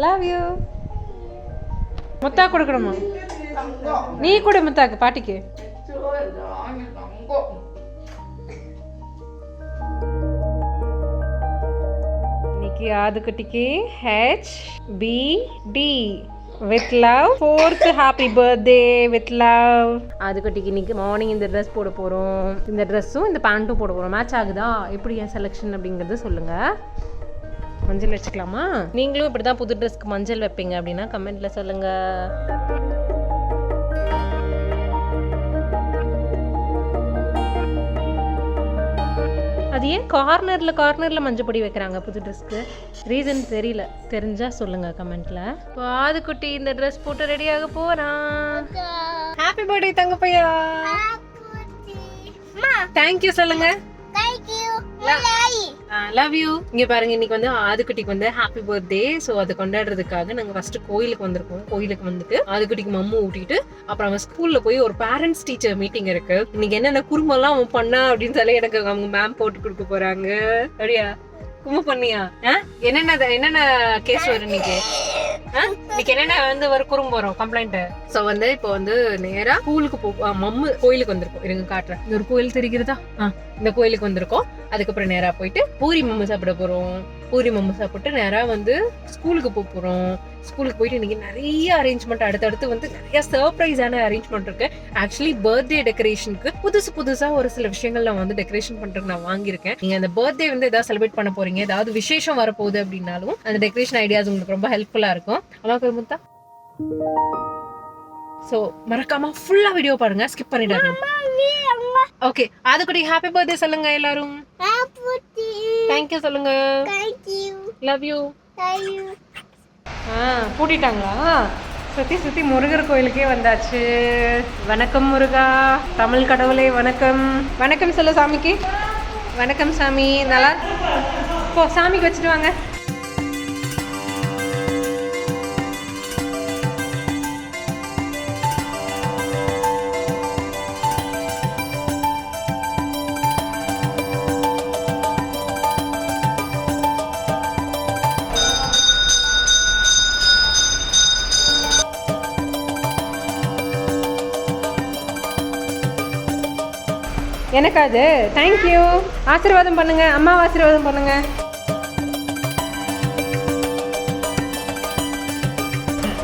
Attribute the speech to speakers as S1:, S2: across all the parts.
S1: Love you. முத்தா கொடுக்கணுமா? நீ கூட முத்தாக்கு பாட்டிக்கு. இன்னைக்கு ஆதுக்குட்டிக்கு HBD with love 4th happy birthday with love. ஆதுக்குட்டிக்கு இன்னைக்கு மார்னிங் இந்த ட்ரெஸ் போட போகிறோம். இந்த ட்ரெஸ்ஸும் இந்த பேண்ட்டும் போட போகிறோம். மேட்ச் ஆகுதா? எப்படி என் செலெக்ஷன் அப்படிங்கிறது சொல்லுங்கள். மஞ்சள் வச்சுக்கலாமா? நீங்களும் இப்படி தான் புது ட்ரெஸ்க்கு மஞ்சள் வைப்பீங்க அப்படின்னா கமெண்ட்ல சொல்லுங்க. அது ஏன் கார்னர்ல மஞ்சள் பொடி வைக்கிறாங்க புது ட்ரெஸ்க்கு? ரீசன் தெரியல. தெரிஞ்சா சொல்லுங்க கமெண்ட்ல. ஆதுக்குட்டி இந்த ட்ரெஸ் போட்டு ரெடியாக போறான். ஹாப்பி பர்த்டே தங்க பையா. தேங்க்யூ சொல்லுங்க. Love you. இங்க பாருங்க, இன்னைக்கு வந்து ஆதுக்குட்டிக்கு வந்து ஹாப்பி பர்த்டே. ஸோ அதை கொண்டாடுறதுக்காக நாங்க ஃபர்ஸ்ட் கோயிலுக்கு வந்திருக்கோம். கோயிலுக்கு வந்துட்டு ஆதுக்குட்டிக்கு மம்மு ஊட்டிட்டு அப்புறம் அவன் ஸ்கூல்ல போய் ஒரு பேரண்ட்ஸ் டீச்சர் மீட்டிங் இருக்கு. இன்னைக்கு என்னென்ன குறும்பெல்லாம் அவன் பண்ணா அப்படின்னு சொல்லி எனக்கு அவங்க மேம் போட்டு கொடுக்க போறாங்க. அப்படியா? கும்பு பண்ணியா? என்னென்ன கேஸ் வரும் இன்னைக்கு? இன்னைக்கு என்னென்ன வந்து ஒரு குறும்பு வரும் கம்ப்ளைண்ட்? ஸோ வந்து இப்போ வந்து நேரா ஸ்கூலுக்கு மம்மு கோயிலுக்கு வந்திருக்கோம். இருங்க காட்டுறேன். இந்த ஒரு கோயில் தெரிகிறதா? இந்த கோயிலுக்கு வந்திருக்கோம். அதுக்கப்புறம் நேரா போயிட்டு பூரி மம்மு சாப்பிட போறோம். பூரி மம்மு சாப்பிட்டு நேரா வந்து ஸ்கூலுக்கு போறோம். ஸ்கூலுக்கு போயிட்டு இன்னைக்கு நிறைய அரேஞ்ச்மெண்ட், அடுத்தடுத்து வந்து நிறைய சர்ப்ரைஸான அரேஞ்ச்மெண்ட் இருக்கு. ஆக்சுவலி பர்த்டே டெக்கரேஷனுக்கு புதுசா ஒரு சில விஷயங்கள் நான் வந்து டெக்கரேஷன் பண்றதுக்கு நான் வாங்கியிருக்கேன். நீங்க அந்த பர்த்டே வந்து ஏதாவது செலிப்ரேட் பண்ண போறீங்க, ஏதாவது விசேஷம் வரப்போகுது அப்படின்னாலும் அந்த டெக்கரேஷன் ஐடியாஸ் உங்களுக்கு ரொம்ப ஹெல்ப்ஃபுல்லா இருக்கும். அம்மாக்கு ஒரு முத்தா. சோ மறக்காம ஃபுல்லா வீடியோ பாருங்க, ஸ்கிப் பண்ணிடாதீங்க. ஓகே, அதுக்குடி ஹாப்பி பர்த்டே சொல்லுங்க எல்லாரும். தேங்க் யூ சொல்லுங்க. Love you. பூட்டிட்டாங்களா? சுத்தி முருகர் கோயிலுக்கே வந்தாச்சு. வணக்கம் முருகா, தமிழ் கடவுளே வணக்கம். வணக்கம் சொல்ல சாமிக்கு. வணக்கம் சாமி. நல்லா போ, சாமிக்கு வச்சுட்டு வாங்க. எனக்கு அது தேங்க்யூ. ஆசீர்வாதம் பண்ணுங்க, அம்மாவை ஆசீர்வாதம் பண்ணுங்க.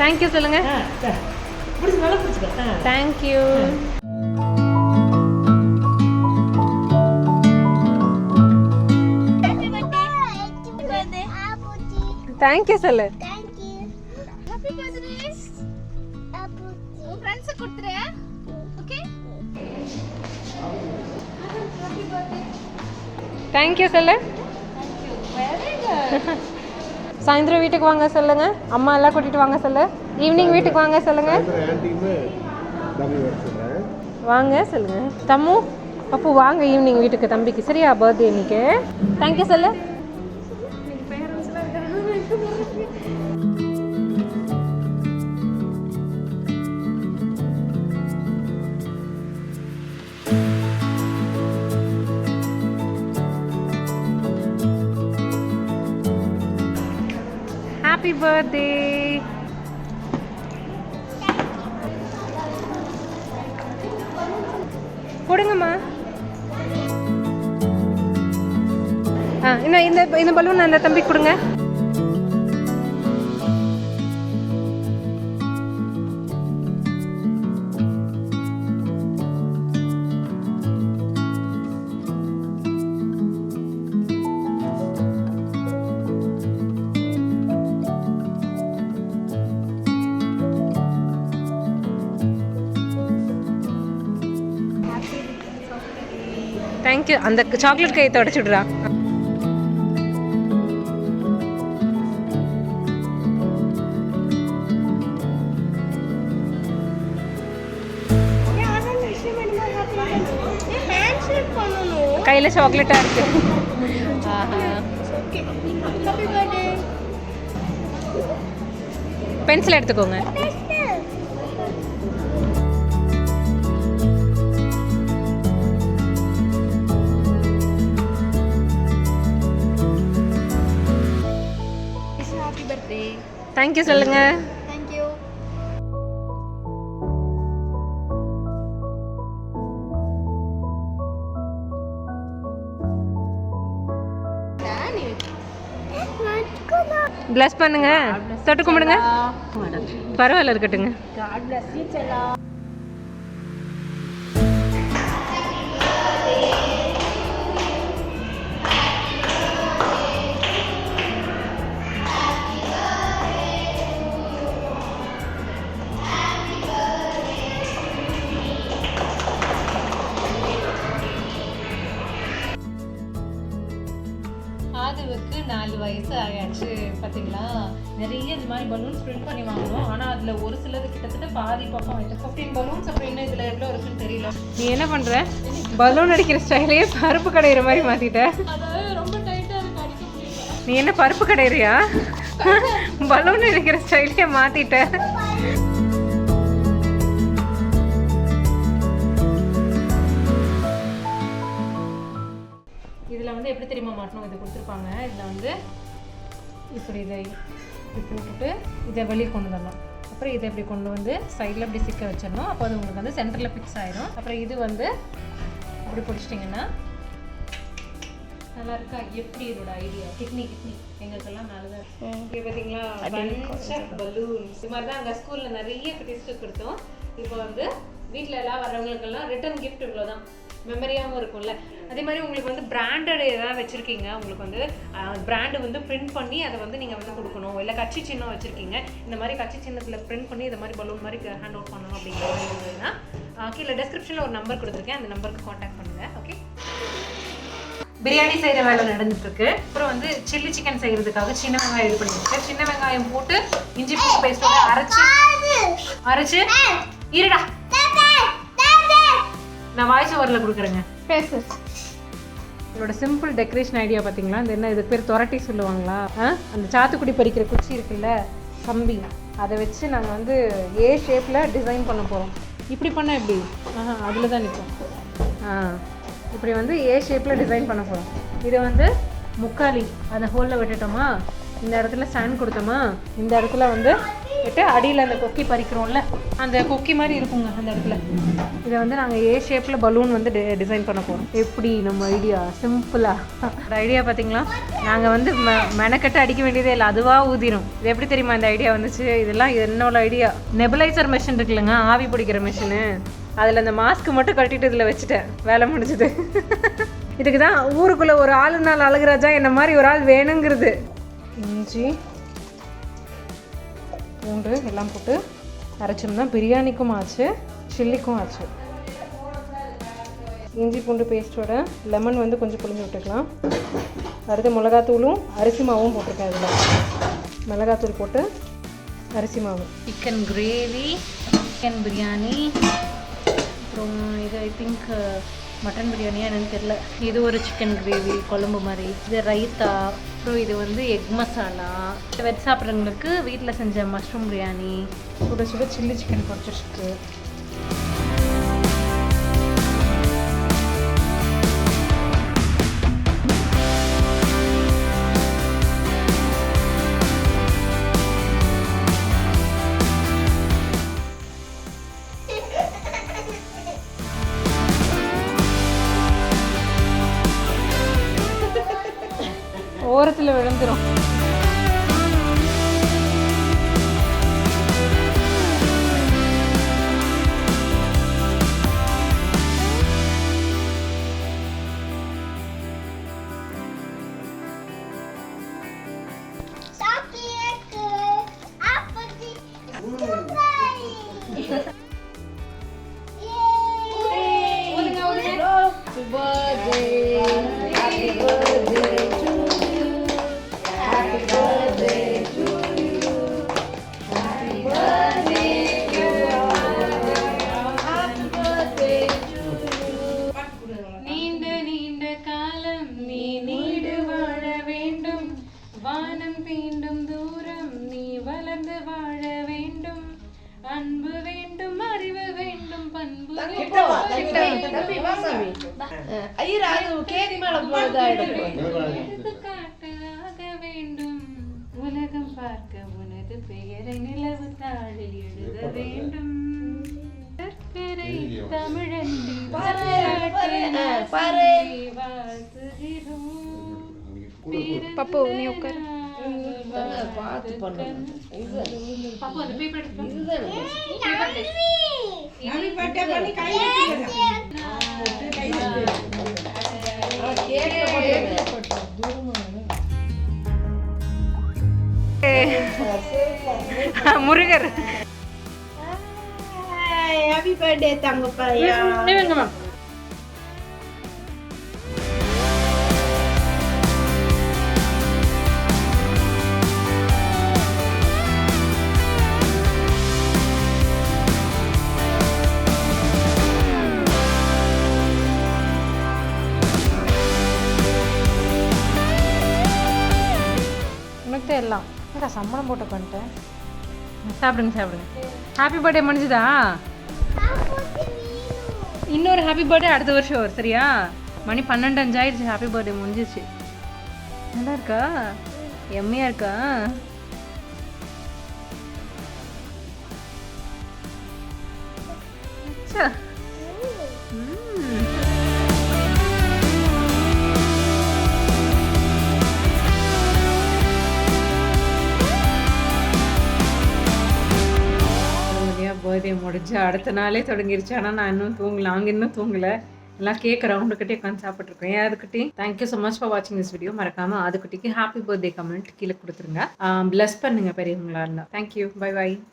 S1: தேங்க்யூ சொல்லுங்க. தேங்க்யூ. தேங்க்யூ சொல்லு. தேங்க்யூ சொல்லு. சாயந்தரம் வீட்டுக்கு வாங்க சொல்லுங்க. அம்மா எல்லாம் கூட்டிட்டு வாங்க சொல்லு. ஈவினிங் வீட்டுக்கு வாங்க சொல்லுங்க. வாங்க சொல்லுங்க. தம்மு அப்போ வாங்க ஈவினிங் வீட்டுக்கு தம்பிக்கு. சரியா? பர்த்டே இன்னைக்கு. தேங்க்யூ சொல்லு. Happy birthday. கொடுங்கம்மா. இந்த பலூன் அந்த தம்பி கொடுங்க. தேங்க்யூ. அந்த சாக்லேட் கையை தொடச்சுடுறா. கையில சாக்லேட்டா இருக்கு. பென்சில் எடுத்துக்கோங்க. தேங்க்யூ சொல்லுங்க.
S2: தேங்க்யூ.
S1: பிளஸ் பண்ணுங்க, தொட்டு கும்பிடுங்க. பரவாயில்ல இருக்கட்டுங்க. ஆதுவுக்கு 4 வயசு ஆயாச்சு. பார்த்தீங்களா, நிறைய இந்த மாதிரி பலூன்ஸ் பிரிண்ட் பண்ணி வாங்கணும். ஆனால் அதில் ஒரு சிலது கிட்டத்தட்ட பாதி பக்கம் ஆயிடுச்சு. 15 பலூன்ஸ் அப்படின்னு இதில் எவ்வளோ இருக்குன்னு தெரியல. நீ என்ன பண்ணுற? பலூன் அடிக்கிற ஸ்டைலையே பருப்பு கடையிற மாதிரி மாற்றிட்ட. ரொம்ப டைட்டாக இருக்கு, அடிக்க முடியல. நீ என்ன பருப்பு கடையிறியா? பலூன் அடிக்கிற ஸ்டைலையே மாற்றிட்ட. இதில் வந்து எப்படி தெரியுமா மாட்டணும், இதை கொடுத்துருப்பாங்க. இதில் வந்து இப்படி இதை இப்படி போட்டுட்டு இதை வெளியே கொண்டு வரலாம். அப்புறம் இதை இப்படி கொண்டு வந்து சைடில் இப்படி சிக்க வச்சிடணும். அப்போ அது உங்களுக்கு வந்து சென்டரில் ஃபிக்ஸ் ஆகிடும். அப்புறம் இது வந்து இப்படி பிடிச்சிட்டிங்கன்னா நல்லா இருக்கா? எப்படி இதோட ஐடியா? கிட்னி எங்களுக்கெல்லாம் நல்லதாக இருக்கும். இங்கே பார்த்தீங்களா, பலூன்ஸ் இது மாதிரி தான் அங்கே ஸ்கூலில் நிறைய குட்டீஸ்க்கு கொடுத்தோம். இப்போ வந்து வீட்டில் எல்லாம் வர்றவங்களுக்கெல்லாம் ரிட்டர்ன் கிஃப்ட் இவ்வளோ தான், மெமரியாகவும் இருக்கும்ல. அதே மாதிரி உங்களுக்கு வந்து பிராண்டட் ஏதாவது வச்சுருக்கீங்க, உங்களுக்கு வந்து பிராண்டு வந்து பிரிண்ட் பண்ணி அதை வந்து நீங்கள் வந்து கொடுக்கணும். இல்லை கட்சி சின்னம் வச்சுருக்கீங்க, இந்த மாதிரி கட்சி சின்னத்தில் பிரிண்ட் பண்ணி இந்த மாதிரி பலூன் மாதிரி ஹேண்ட் அவுட் பண்ணணும் அப்படிங்கிற மாதிரி இருந்ததுன்னா கீழே டெஸ்கிரிப்ஷனில் ஒரு நம்பர் கொடுத்துருக்கேன், அந்த நம்பருக்கு காண்டாக்ட் பண்ணுங்கள். ஓகே, பிரியாணி செய்கிற வேலை நடந்துட்டுருக்கு. அப்புறம் வந்து சில்லி சிக்கன் செய்கிறதுக்காக சின்ன வெங்காயம் இது பண்ணியிருக்கேன். சின்ன வெங்காயம் போட்டு இஞ்சி பூண்டு பேஸ்ட்டோட அரைச்சு இருடா, நான் வாய்ஸ் ஓவரில் கொடுக்குறேங்க. என்னோட சிம்பிள் டெக்கரேஷன் ஐடியா பார்த்தீங்களா? இந்த என்ன இதுக்கு பேர் தொரட்டி சொல்லுவாங்களா? அந்த சாத்துக்குடி பறிக்கிற குச்சி இருக்குல்ல, கம்பி, அதை வச்சு நாங்கள் வந்து ஏ ஷேப்பில் டிசைன் பண்ண போகிறோம். இப்படி பண்ணால் எப்படி? அதில் தான் நிற்கும். இப்படி வந்து ஏ ஷேப்பில் டிசைன் பண்ண போகிறோம். இதை வந்து முக்காலி அந்த ஹோலில் விட்டுட்டோமா, இந்த இடத்துல ஸ்டாண்ட் கொடுத்தோமா, இந்த இடத்துல வந்து விட்டு அடியில் அந்த கொக்கி பறிக்கிறோம்ல, அந்த கொக்கி மாதிரி இருக்குங்க அந்த இடத்துல. இதை வந்து நாங்கள் ஏ ஷேப்பில் பலூன் வந்து டிசைன் பண்ண போகிறோம். எப்படி நம்ம ஐடியா? சிம்பிளாக அந்த ஐடியா பார்த்தீங்களா? நாங்கள் வந்து மெனக்கட்டு அடிக்க வேண்டியதே இல்லை, அதுவாக ஊதிரும். இது எப்படி தெரியுமா இந்த ஐடியா வந்துச்சு? இதெல்லாம் என்னோட ஐடியா. நெபுலைசர் மிஷின் இருக்குல்லங்க, ஆவி பிடிக்கிற மிஷினு, அதில் அந்த மாஸ்க்கு மட்டும் கட்டிட்டு இதில் வச்சுட்டேன், வேலை முடிஞ்சுது. இதுக்கு தான் ஊருக்குள்ளே ஒரு ஆளுநாள் அழகுராஜா என்ன மாதிரி ஒரு ஆள் வேணுங்கிறது. இஞ்சி பூண்டு எல்லாம் போட்டு அரைச்சோம்னா பிரியாணிக்கும் ஆச்சு, சில்லிக்கும் ஆச்சு. இஞ்சி பூண்டு பேஸ்ட்டோட லெமன் வந்து கொஞ்சம் புளிஞ்சு விட்டுக்கலாம். அடுத்து மிளகாத்தூளும் அரிசி மாவும் போட்டிருக்கேன். இதில் மிளகாத்தூள் போட்டு அரிசி மாவு, சிக்கன் கிரேவி, சிக்கன் பிரியாணி, அப்புறம் இது ஐ திங்க் மட்டன் பிரியாணியா என்னன்னு தெரியல. இது ஒரு சிக்கன் கிரேவி குழம்பு மாதிரி, இது ரைத்தா, அப்புறம் இது வந்து எக் மசாலா. வெஜ் சாப்பிட்றவங்களுக்கு வீட்டில் செஞ்ச மஷ்ரூம் பிரியாணி, சுட சுட சில்லி சிக்கன் பொரிச்சிருக்கு. ஓரத்தில் விழுந்துரும். உலகம் பார்க்க உனது பெயரை நிலவு தாளில் எழுத வேண்டும் கற்கரை தமிழந்தி வாழ்த்துகிறோம்
S2: பாப்பு நீ உட்கார்.
S3: பார்த்து பண்ணணும்.
S1: பாப்பா அந்த பேப்பர் முருகர்
S3: ஹாப்பி பர்த்டே தங்க பையா.
S1: உனக்கு எல்லாம் சம்பளம் போட்டு பண்ணிட்டேன். சாப்பிடுங்க சாப்பிடுங்க. ஹாப்பி பர்த்டே முடிஞ்சுதா? இன்னொரு ஹாப்பி பர்த்டே அடுத்த வருஷம் வரும் சரியா? மணி 12:05 ஆயிடுச்சு. ஹாப்பி பர்த்டே முடிஞ்சிச்சு. நல்லா இருக்கா? எம்மையா இருக்கா? பர்த்டே முடிஞ்சு அடுத்த நாளே தொடங்கிருச்சு. ஆனால் நான் இன்னும் தூங்கல. நாங்கள் இன்னும் தூங்கலை. எல்லாம் கேக் ரவுண்டுக்கிட்டே உட்காந்து சாப்பிட்ருக்கோம். ஏன் அதுக்குட்டி தேங்க்யூ ஸோ மச் ஃபார் வாட்சிங் திஸ் வீடியோ. மறக்காமல் அதுக்குட்டிக்கு ஹாப்பி பர்த்டே கமெண்ட் கீழே கொடுத்துருங்க. ப்ளஸ் பண்ணுங்கள் பெரியவங்களா இருந்தால். தேங்க்யூ. Bye by.